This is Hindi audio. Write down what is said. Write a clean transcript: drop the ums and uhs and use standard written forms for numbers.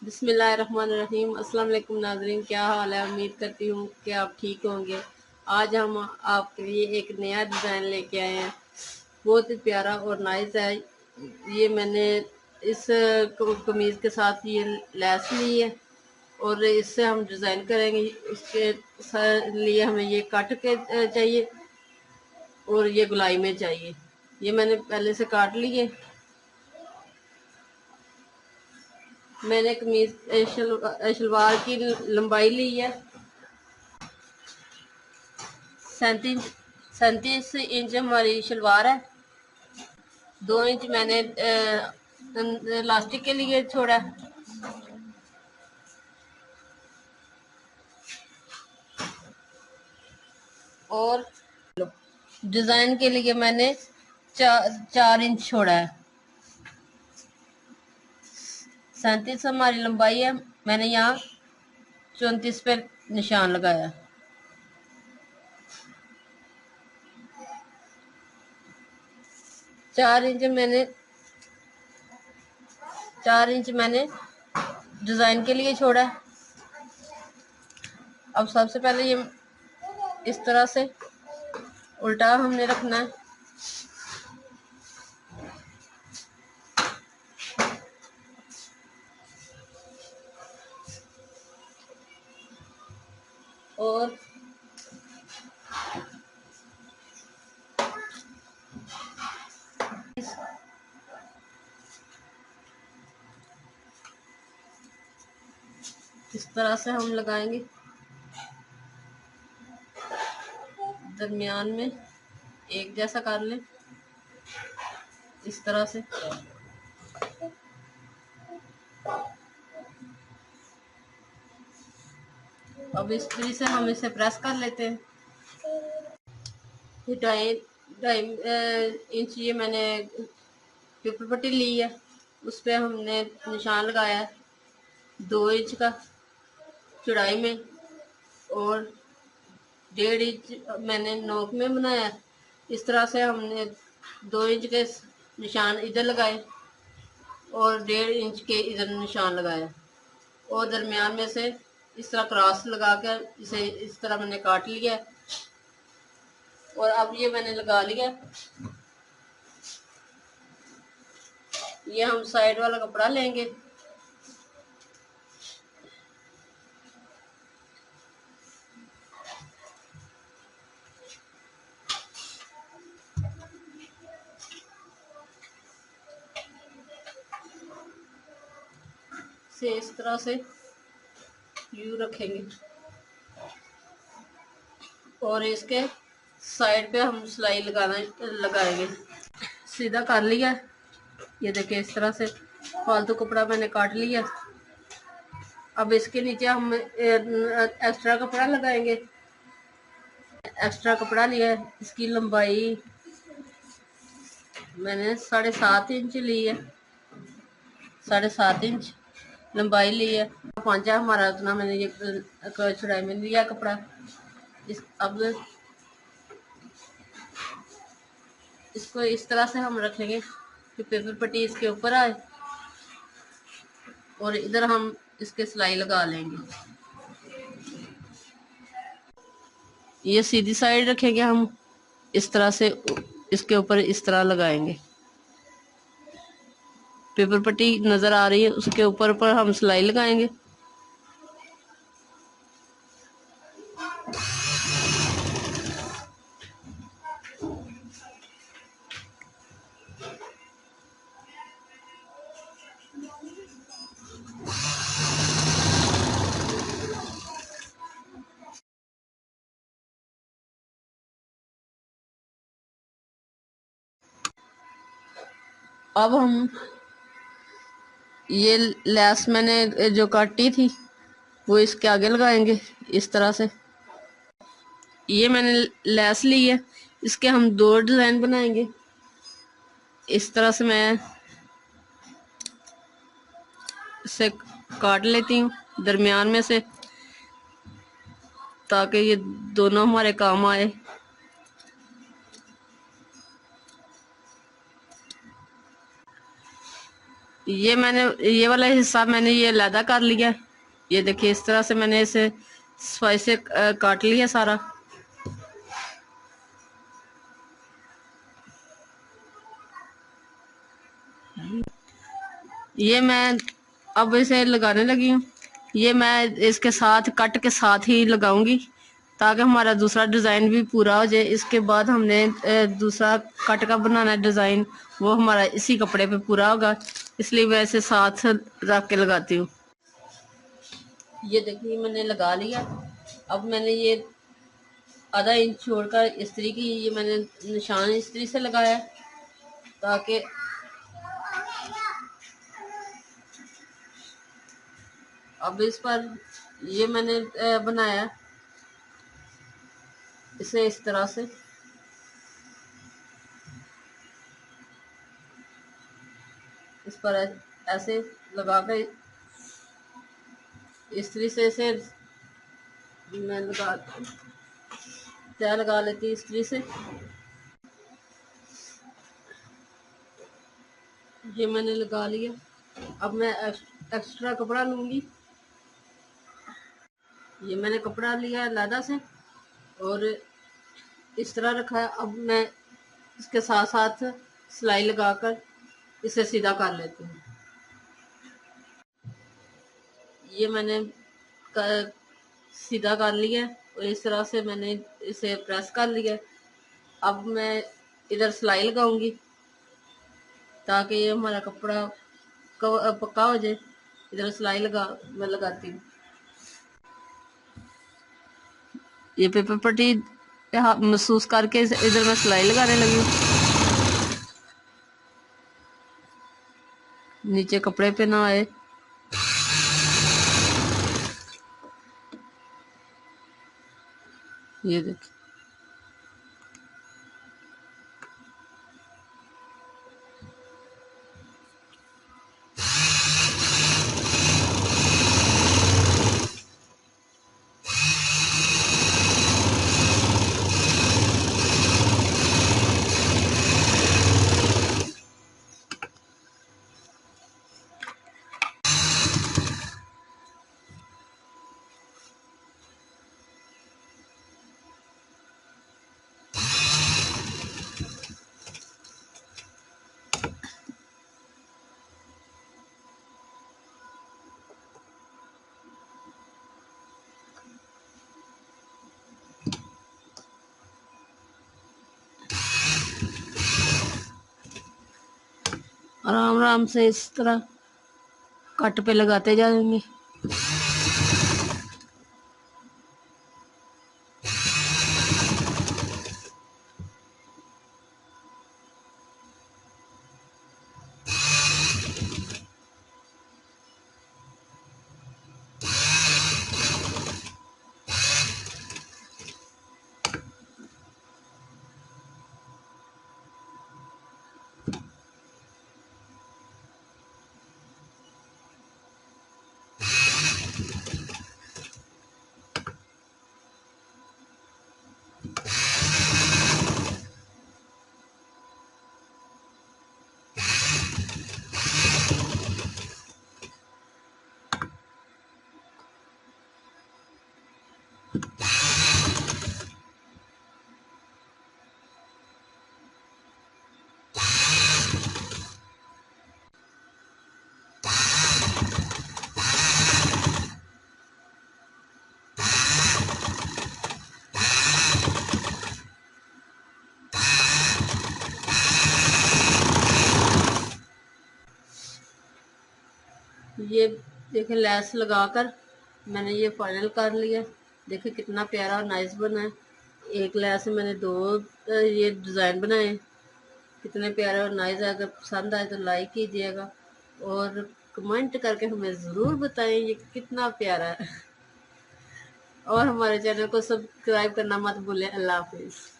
बिस्मिल्लाहिर्रहमानिर्रहीम। अस्सलाम वालेकुम नाज़रीन, क्या हाल है? उम्मीद करती हूँ कि आप ठीक होंगे। आज हम आपके लिए एक नया डिज़ाइन लेके आए हैं, बहुत ही प्यारा और नाइस है। ये मैंने इस कमीज़ के साथ ये लैस ली है और इससे हम डिज़ाइन करेंगे। इसके लिए हमें ये कट के चाहिए और ये गुलाई में चाहिए। ये मैंने पहले से काट लिए। मैंने कमीज शलवार की लंबाई ली है 37 इंच हमारी शलवार है। 2 इंच मैंने इलास्टिक के लिए छोड़ा। और डिजाइन के लिए मैंने 4 इंच छोड़ा है। 37 हमारी लंबाई है, मैंने यहाँ 34 पे निशान लगाया। चार इंच मैंने डिजाइन के लिए छोड़ा है। अब सबसे पहले ये इस तरह से उल्टा हमने रखना है। और इस तरह से हम लगाएंगे, दरमियान में एक जैसा कर लें इस तरह से। अब इस तरह से हम इसे प्रेस कर लेते हैं। ये ढाई ढाई इंच ये मैंने पेपर पट्टी ली है, उस पर हमने निशान लगाया है 2 इंच का चौड़ाई में, और 1.5 इंच मैंने नोक में बनाया। इस तरह से हमने 2 इंच के निशान इधर लगाए और 1.5 इंच के इधर निशान लगाया, और दरमियान में से इस तरह क्रॉस लगा कर इसे इस तरह मैंने काट लिया। और अब ये मैंने लगा लिया। ये हम साइड वाला कपड़ा लेंगे, से इस तरह से यू रखेंगे और इसके साइड पे हम सिलाई लगाएंगे। सीधा कर लिया। ये देखिए इस तरह से फालतू कपड़ा मैंने काट लिया। अब इसके नीचे हम एक्स्ट्रा कपड़ा लगाएंगे। एक्स्ट्रा कपड़ा लिया है, इसकी लंबाई मैंने 7.5 इंच ली है। 7.5 इंच लंबाई ली है। 5 है हमारा, उतना मैंने ये चौड़ाई में लिया कपड़ा। अब इसको इस तरह से हम रखेंगे कि पेपर पट्टी इसके ऊपर आए और इधर हम इसके सिलाई लगा लेंगे। ये सीधी साइड रखेंगे हम, इस तरह से इसके ऊपर इस तरह लगाएंगे। पेपर पट्टी नजर आ रही है, उसके ऊपर हम सिलाई लगाएंगे। अब हम ये लैस मैंने जो काटी थी वो इसके आगे लगाएंगे इस तरह से। ये मैंने लैस ली है, इसके हम 2 डिजाइन बनाएंगे। इस तरह से मैं इसे काट लेती हूँ दरमियान में से, ताकि ये दोनों हमारे काम आए। ये वाला हिस्सा मैंने ये अलहदा कर लिया। ये देखिए इस तरह से मैंने इसे सफाई से काट लिया सारा। ये मैं अब इसे लगाने लगी हूँ। ये मैं इसके साथ कट के साथ ही लगाऊंगी ताकि हमारा दूसरा डिज़ाइन भी पूरा हो जाए। इसके बाद हमने दूसरा कट का बनाना है डिज़ाइन, वो हमारा इसी कपड़े पे पूरा होगा, इसलिए मैं इसे साथ रख के लगाती हूँ। ये देखिए मैंने लगा लिया। अब मैंने ये आधा इंच छोड़कर इस्त्री की, ये मैंने निशान इस्त्री से लगाया ताकि अब इस पर ये मैंने बनाया इसे इस तरह से। इस पर ऐसे लगा कर इस्त्री से इसे मैं लगा लेती इस्त्री से। ये मैंने लगा लिया। अब मैं एक्स्ट्रा कपड़ा लूंगी। ये मैंने कपड़ा लिया अलहदा से और इस तरह रखा है। अब मैं इसके साथ साथ सिलाई लगाकर इसे सीधा कर लेती हूँ। ये मैंने सीधा कर लिया और इस तरह से मैंने इसे प्रेस कर लिया। अब मैं इधर सिलाई लगाऊंगी ताकि ये हमारा कपड़ा पक्का हो जाए। इधर सिलाई मैं लगाती हूँ। ये पेपर पट्टी महसूस करके इधर मैं सिलाई लगाने लगी हूँ। नीचे कपड़े पे ना आए। ये देखिए आराम आराम से इस तरह कट पे लगाते जाएंगे। ये देखिए लैस लगाकर मैंने ये फाइनल कर लिया। देखिए कितना प्यारा और नाइस बना है। एक लैस से मैंने दो ये डिज़ाइन बनाए, कितने प्यारे और नाइस है। अगर पसंद आए तो लाइक कीजिएगा और कमेंट करके हमें ज़रूर बताएं ये कितना प्यारा है। और हमारे चैनल को सब्सक्राइब करना मत भूलें। अल्लाह हाफिज़।